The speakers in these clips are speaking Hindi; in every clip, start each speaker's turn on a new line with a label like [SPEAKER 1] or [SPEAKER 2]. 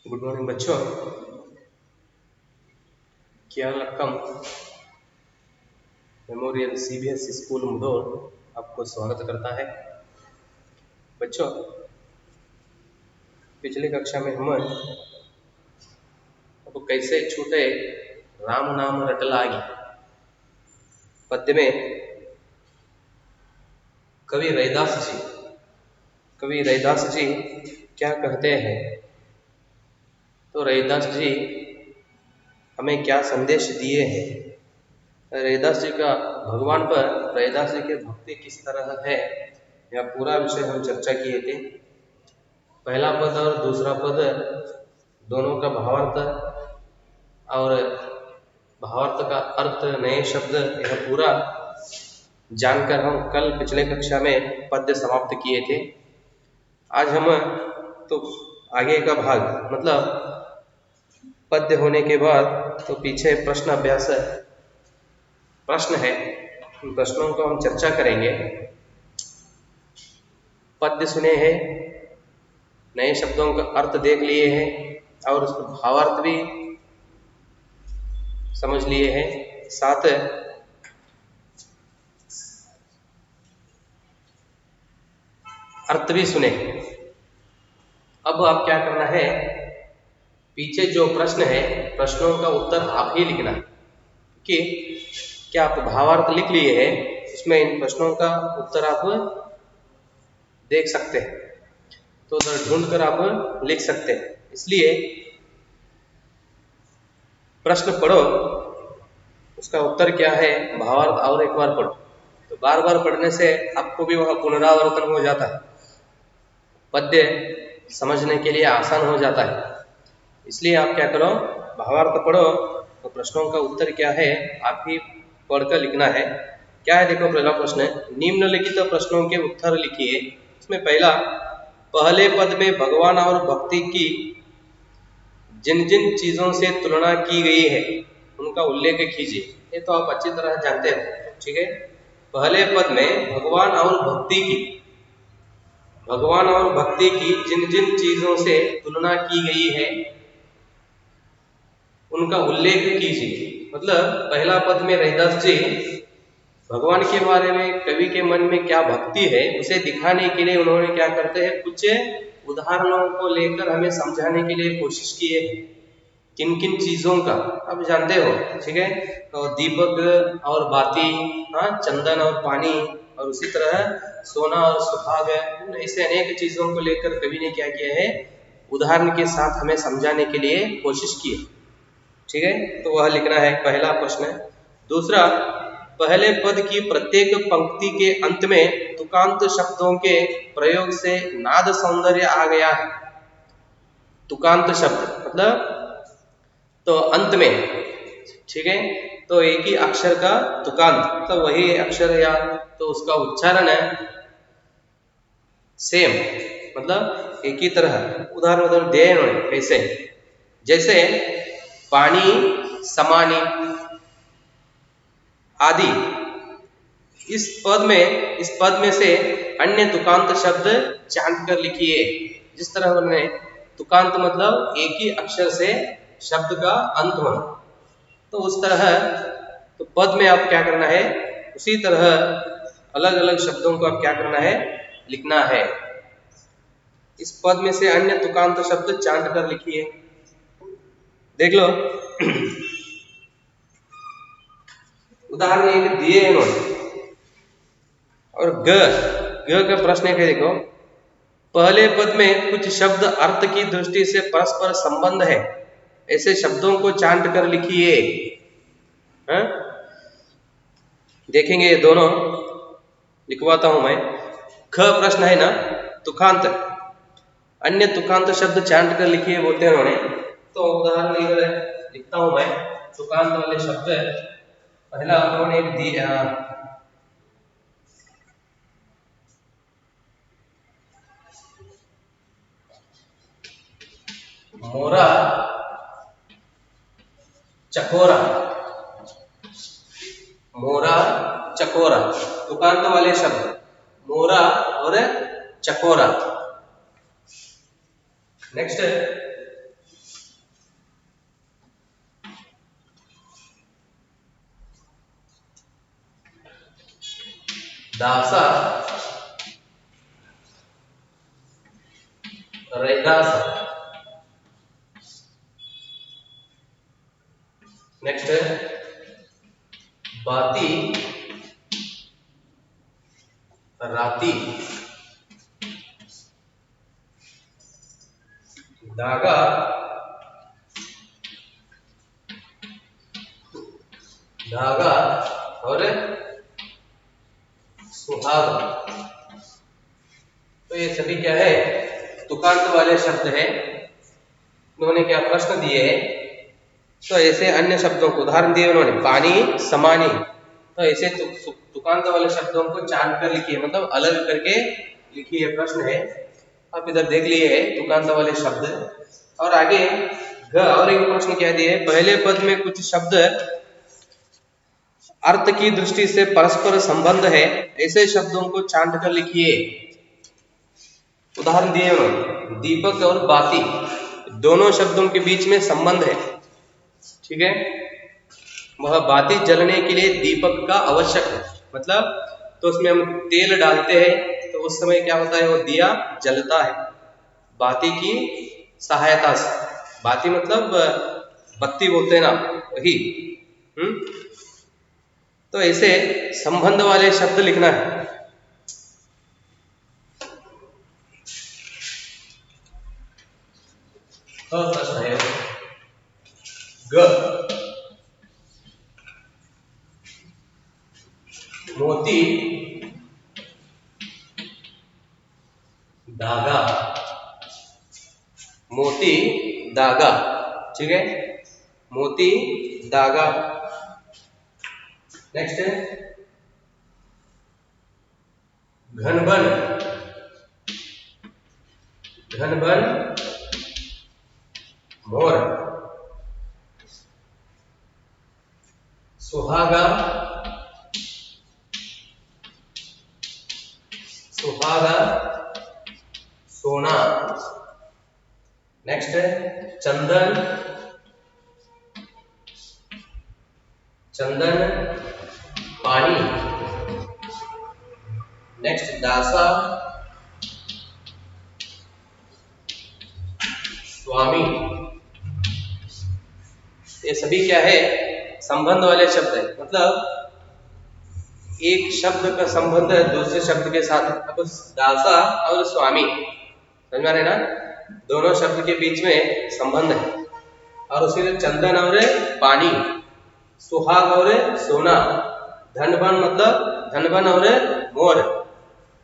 [SPEAKER 1] गुड मॉर्निंग बच्चों। केरलक्कम मेमोरियल सीबीएसई स्कूल मुधोल आपको स्वागत करता है। बच्चों, पिछली कक्षा में हम अब कैसे छूटे राम नाम रट लागी पद्य में कवि रैदास जी क्या कहते हैं। तो रैदास जी हमें क्या संदेश दिए हैं। रैदास जी का भगवान पर रैदास जी की भक्ति किस तरह है, यह पूरा विषय हम चर्चा किए थे। पहला पद और दूसरा पद दोनों का भावार्थ और भावार्थ का अर्थ, नए शब्द, यह पूरा जानकर हम कल पिछले कक्षा में पद्य समाप्त किए थे। आज हम तो आगे का भाग मतलब पद्य होने के बाद तो पीछे प्रश्न अभ्यास प्रश्न है, उन प्रश्नों को हम चर्चा करेंगे। पद्य सुने हैं, नए शब्दों का अर्थ देख लिए हैं और उसका भावार्थ भी समझ लिए हैं, साथ अर्थ भी सुने। अब आप क्या करना है, पीछे जो प्रश्न है प्रश्नों का उत्तर आप ही लिखना है कि क्या आप भावार्थ लिख लिए हैं, उसमें इन प्रश्नों का उत्तर आप देख सकते हैं, तो उधर ढूंढ कर आप लिख सकते हैं। इसलिए प्रश्न पढ़ो, उसका उत्तर क्या है, भावार्थ और एक बार पढ़ो। तो बार बार पढ़ने से आपको भी वह पुनरावर्तन हो जाता है, पद्य समझने के लिए आसान हो जाता है। इसलिए आप क्या करो, भावार्थ पढ़ो तो प्रश्नों का उत्तर क्या है आप ही पढ़कर लिखना है। क्या है देखो, पहला प्रश्न है, निम्नलिखित प्रश्नों के उत्तर लिखिए। इसमें पहला, पहले पद में भगवान और भक्ति की जिन जिन चीजों से तुलना की गई है उनका उल्लेख कीजिए। ये तो आप अच्छी तरह जानते हो, ठीक है। पहले पद में भगवान और भक्ति की जिन जिन चीजों से तुलना की गई है उनका उल्लेख कीजिए। मतलब पहला पद में रैदास जी भगवान के बारे में, कवि के मन में क्या भक्ति है उसे दिखाने के लिए उन्होंने क्या करते हैं, कुछ उदाहरणों को लेकर हमें समझाने के लिए कोशिश की है। किन किन चीजों का आप जानते हो, ठीक है। तो दीपक और बाती, हाँ, चंदन और पानी, और उसी तरह सोना और सुहाग, ऐसे अनेक चीजों को लेकर कवि ने क्या किया है, उदाहरण के साथ हमें समझाने के लिए कोशिश की है, ठीक है। तो वह लिखना है, पहला प्रश्न। दूसरा, पहले पद की प्रत्येक पंक्ति के अंत में तुकांत शब्दों के प्रयोग से नाद सौंदर्य आ गया है। तुकांत शब्द मतलब तो अंत में, ठीक है, तो एक ही अक्षर का तुकांत मतलब वही अक्षर या तो उसका उच्चारण है सेम, मतलब एक ही तरह। उदाहरण दे उन्होंने, कैसे, जैसे पानी, समानी आदि। इस पद में से अन्य तुकांत शब्द छांट कर लिखिए। जिस तरह उन्होंने तुकांत मतलब एक ही अक्षर से शब्द का अंत होना, तो उस तरह तो पद में आप क्या करना है, उसी तरह अलग अलग शब्दों को आप क्या करना है, लिखना है। इस पद में से अन्य तुकांत शब्द छांट कर लिखिए। देख लो उदाहरण एक दिए हैं इन्होंने। और ग का प्रश्न है, देखो, पहले पद में कुछ शब्द अर्थ की दृष्टि से परस्पर संबंध है, ऐसे शब्दों को छांट कर लिखिए। देखेंगे ये दोनों, लिखवाता हूं मैं। ख प्रश्न है ना, तुकांत, अन्य तुकांत शब्द छांट कर लिखिए बोलते हैं उन्होंने। तो उदाहरण लिखता हूं मैं, तुकांत वाले शब्द। पहला उन्होंने दिया मोरा, चकोरा। मोरा, चकोरा, तुकांत वाले शब्द मोरा और चकोरा। नेक्स्ट, दासा, रैदास। नेक्स्ट है बाती, राती। धागा, धागा और सुहाग। तो ये सभी क्या है, तुकांत वाले शब्द है। उन्होंने क्या प्रश्न दिए है, तो ऐसे अन्य शब्दों को उदाहरण दिए उन्होंने, पानी, समानी। तो ऐसे तुकांत वाले शब्दों को छांट कर लिखिए, मतलब अलग करके लिखिए, प्रश्न है। आप इधर देख लिए है तुकांत वाले शब्द। और आगे और एक प्रश्न क्या दिए, पहले पद में कुछ शब्द अर्थ की दृष्टि से परस्पर संबंध है, ऐसे शब्दों को छांट कर लिखिए। उदाहरण दिए उन्होंने, दीपक और बाती, दोनों शब्दों के बीच में संबंध है। ठीक है, वह बाती जलने के लिए दीपक का आवश्यक है, मतलब तो उसमें हम तेल डालते हैं तो उस समय क्या होता है, वो दिया जलता है बाती की सहायता से। बाती मतलब बत्ती बोलते हैं ना, वही। तो ऐसे संबंध वाले शब्द लिखना है। प्रश्न है ग, मोती, धागा, मोती, धागा। ठीक है, मोती, धागा। नेक्स्ट है घनबन, घनबन, मोर, सुहागा, सुहागा, सोना। नेक्स्ट है चंदन, चंदन, पानी। नेक्स्ट दासा, स्वामी। ये सभी क्या है, संबंध वाले शब्द है, मतलब एक शब्द का संबंध है दूसरे शब्द के साथ। अब दासा और स्वामी, समझ में आ रहे ना, दोनों शब्द के बीच में संबंध है। और उसी में चंदन और पानी, सुहाग और सोना, धनबन मतलब धनबन और मोर,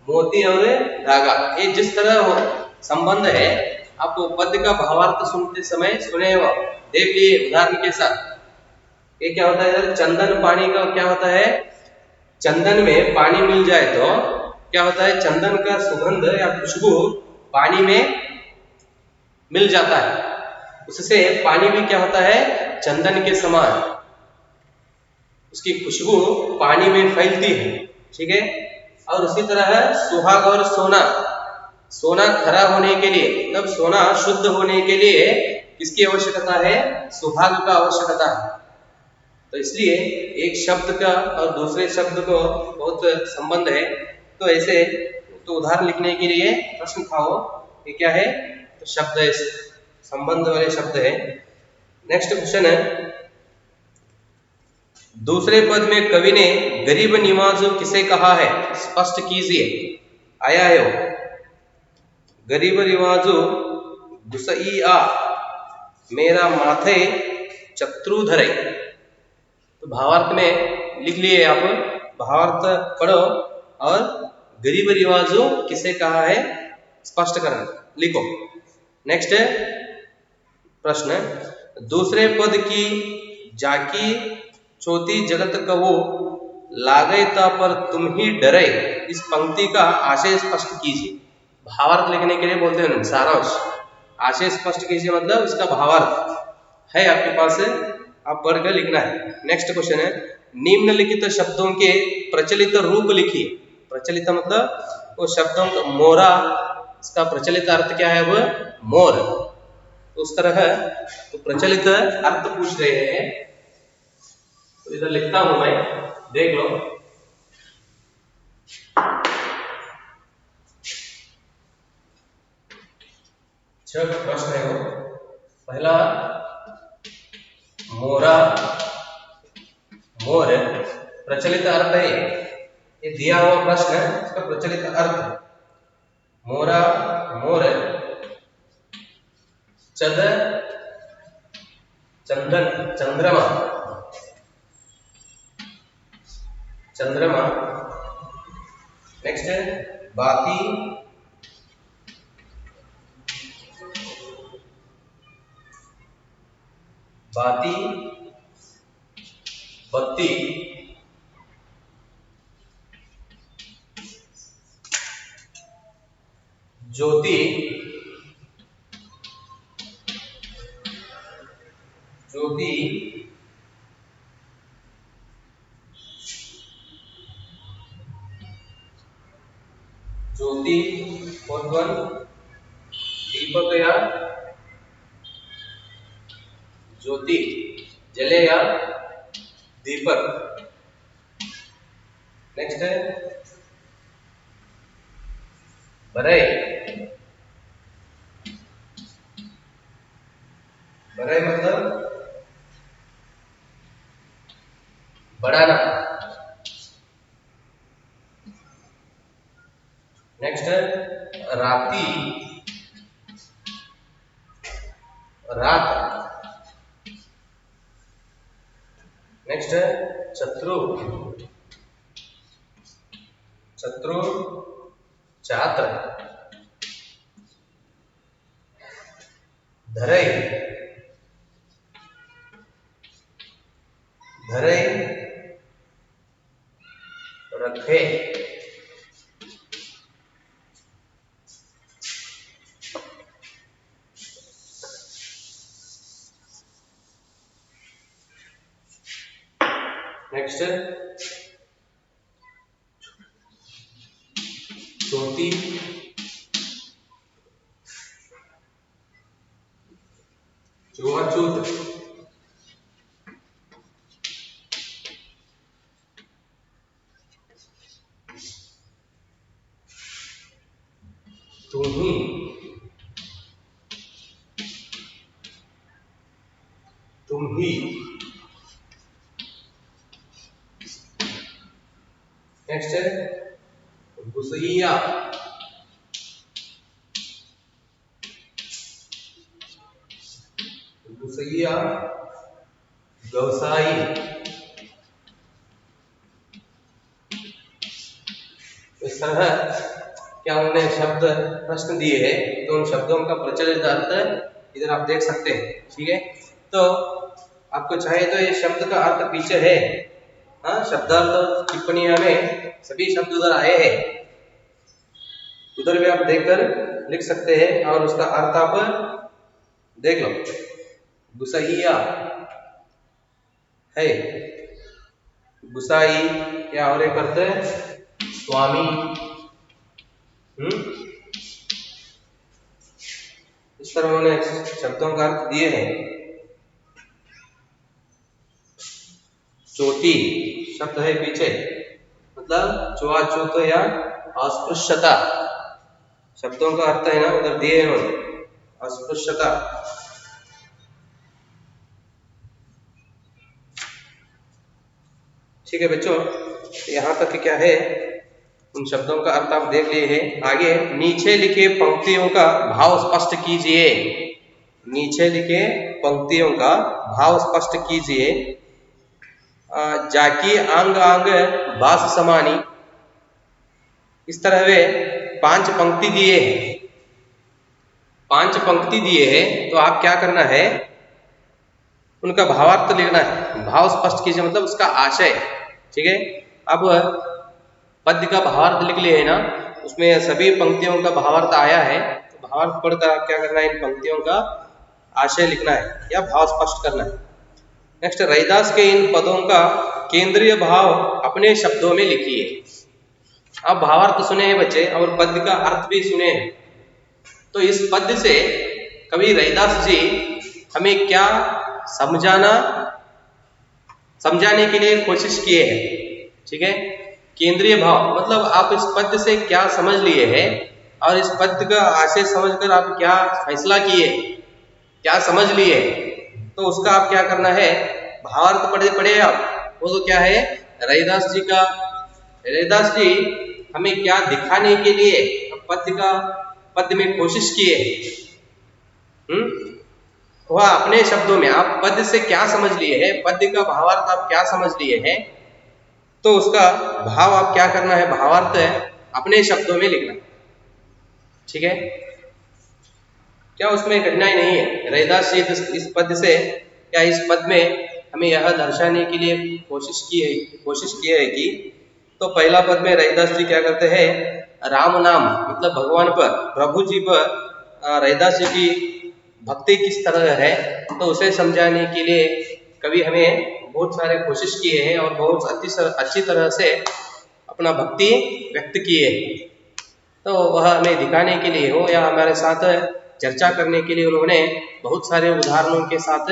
[SPEAKER 1] मोती और धागा। ये जिस तरह संबंध है, आप पद का भावार्थ सुनते समय सुने हो, देख लिए उदाहरण के साथ। ये क्या होता है, चंदन पानी का क्या होता है, चंदन में पानी मिल जाए तो क्या होता है, चंदन का सुगंध या खुशबू पानी में मिल जाता है, उससे पानी भी क्या होता है, चंदन के समान उसकी खुशबू पानी में फैलती है। ठीक है, और उसी तरह है सुहाग और सोना। सोना खरा होने के लिए, मतलब सोना शुद्ध होने के लिए किसकी आवश्यकता है, सुहाग का आवश्यकता है। तो इसलिए एक शब्द का और दूसरे शब्द को बहुत संबंध है। तो ऐसे तो उदाहरण लिखने के लिए प्रश्न था वो, ये क्या है, तो शब्द है, संबंध वाले शब्द है। नेक्स्ट क्वेश्चन है, दूसरे पद में कवि ने गरीब निवाजो किसे कहा है, स्पष्ट कीजिए। आया है वो, गरीब निवाजो गुसईआ मेरा माथे चत्रुधरे। तो भावार्थ में लिख लिए आप, भावार्थ पढ़ो और गरीब रिवाजो किसे कहा है स्पष्ट करना, लिखो। नेक्स्ट है प्रश्न, दूसरे पद की जाकी चौथी जगत कवो लागयता पर तुम ही डरे, इस पंक्ति का आशय स्पष्ट कीजिए। भावार्थ लिखने के लिए बोलते हैं सारांश, आशय स्पष्ट कीजिए मतलब इसका भावार्थ है आपके पास, आप पढ़ कर लिखना है। नेक्स्ट क्वेश्चन है, निम्नलिखित शब्दों के प्रचलित रूप लिखिए। प्रचलित मतलब वो शब्दों का, मोरा इसका प्रचलित अर्थ क्या है, वो मोर। उस तरह है तो प्रचलित अर्थ पूछ रहे हैं, तो इधर लिखता हूं मैं, देख लो। छह प्रश्न है वो। पहला, मोरा मोर प्रचलित अर्थ है। ये दिया हुआ प्रश्न है, इसका प्रचलित अर्थ, मोरा मोर चद चंदन चंद्रमा चंद्रमा। नेक्स्ट है बाती बाती बत्ती ज्योति ज्योति ज्योति और दीपक या ज्योति जले या दीपक। नेक्स्ट है बरई बरई मतलब बढ़ाना। नेक्स्ट है राती रात। नेक्स्ट है शत्रु शत्रु छात्र। धरई धरई रखे। नेक्स्ट चौथी चुआचूत तुम्ही तुम्ही। नेक्स्ट है गुसैया गुसैया व्यवसायी। इस तरह क्या उन्होंने शब्द प्रश्न दिए हैं, तो उन शब्दों का प्रचलित अर्थ इधर आप देख सकते हैं। ठीक है, तो आपको चाहे तो ये शब्द का अर्थ पीछे है, हाँ, शब्दार्थ टिप्पणियां में सभी शब्द उधर आए हैं, उधर भी आप देखकर लिख सकते हैं और उसका अर्थ आप देख लो। गुसैया है गुसाई या और एक अर्थ है स्वामी। इस तरह उन्होंने शब्दों का अर्थ दिए हैं। चोटी शब्द है पीछे, मतलब छुआछूत या अस्पृश्यता, शब्दों का अर्थ है ना उधर दिए हैं उन्होंने, अस्पृश्यता। ठीक है बच्चों, यहाँ तक क्या है, उन शब्दों का अर्थ आप देख लिए हैं। आगे नीचे लिखे पंक्तियों का भाव स्पष्ट कीजिए। नीचे लिखे पंक्तियों का भाव स्पष्ट कीजिए। जाकी आंग आंग बास समानी, इस तरह वे 5 पंक्ति दिए हैं। 5 पंक्ति दिए हैं, तो आप क्या करना है, उनका भावार्थ लिखना है। भाव स्पष्ट कीजिए मतलब उसका आशय। ठीक है, अब पद्य का भावार्थ लिख लिए है ना, उसमें सभी पंक्तियों का भावार्थ आया है, तो भावार्थ पढ़कर क्या करना है, इन पंक्तियों का आशय लिखना है या भाव स्पष्ट करना है। नेक्स्ट, रैदास के इन पदों का केंद्रीय भाव अपने शब्दों में लिखिए। आप भावार्थ सुने हैं बच्चे और पद्य का अर्थ भी सुने हैं, तो इस पद्य से कवि रैदास जी हमें क्या समझाने के लिए कोशिश किए हैं। ठीक है, केंद्रीय भाव मतलब आप इस पद्य से क्या समझ लिए हैं, और इस पद का आशय समझकर आप क्या फैसला किए, क्या समझ लिए, तो उसका आप क्या करना है, भावार्थ पढ़े आप। वो तो क्या है, रैदास जी का, रैदास जी हमें क्या दिखाने के लिए पद में कोशिश किए। वह अपने शब्दों में आप पद से क्या समझ लिए हैं, पद का भावार्थ आप क्या समझ लिए हैं, तो उसका भाव आप क्या करना है, भावार्थ अपने शब्दों में लिखना। ठीक है, क्या उसमें कठिनाई नहीं है। रैदास जी इस पद से क्या, इस पद में हमें यह दर्शाने के लिए कोशिश की है कि, तो पहला पद में रैदास जी क्या करते हैं, राम नाम मतलब भगवान पर, प्रभु जी पर रैदास जी की भक्ति किस तरह है, तो उसे समझाने के लिए कवि हमें बहुत सारे कोशिश किए हैं और बहुत अच्छी तरह से अपना भक्ति व्यक्त किए हैं। तो वह हमें दिखाने के लिए हो या हमारे साथ चर्चा करने के लिए उन्होंने बहुत सारे उदाहरणों के साथ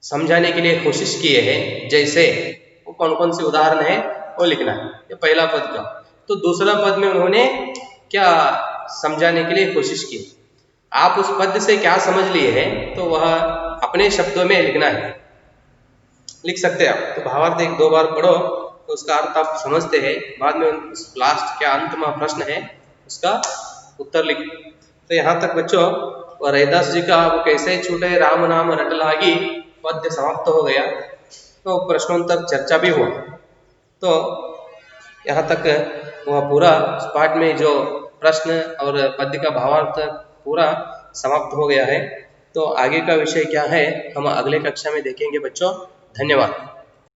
[SPEAKER 1] समझाने के लिए कोशिश किए हैं। जैसे वो कौन कौन से उदाहरण है वो लिखना है, ये पहला पद का। तो दूसरा पद में उन्होंने क्या समझाने के लिए कोशिश की, आप उस पद से क्या समझ लिए हैं, तो वह अपने शब्दों में लिखना है, लिख सकते हैं आप। तो भावार्थ एक दो बार पढ़ो तो उसका अर्थ आप समझते हैं, बाद में लास्ट क्या अंत में प्रश्न है उसका उत्तर लिख। तो यहाँ तक बच्चों रैदास जी का वो कैसे छूटे राम नाम रट लागी पद्य समाप्त हो गया। तो प्रश्नोत्तर चर्चा भी हुआ। तो यहाँ तक वह पूरा पाठ में जो प्रश्न और पद्य का भावार्थ पूरा समाप्त हो गया है। तो आगे का विषय क्या है हम अगले कक्षा में देखेंगे बच्चों। धन्यवाद।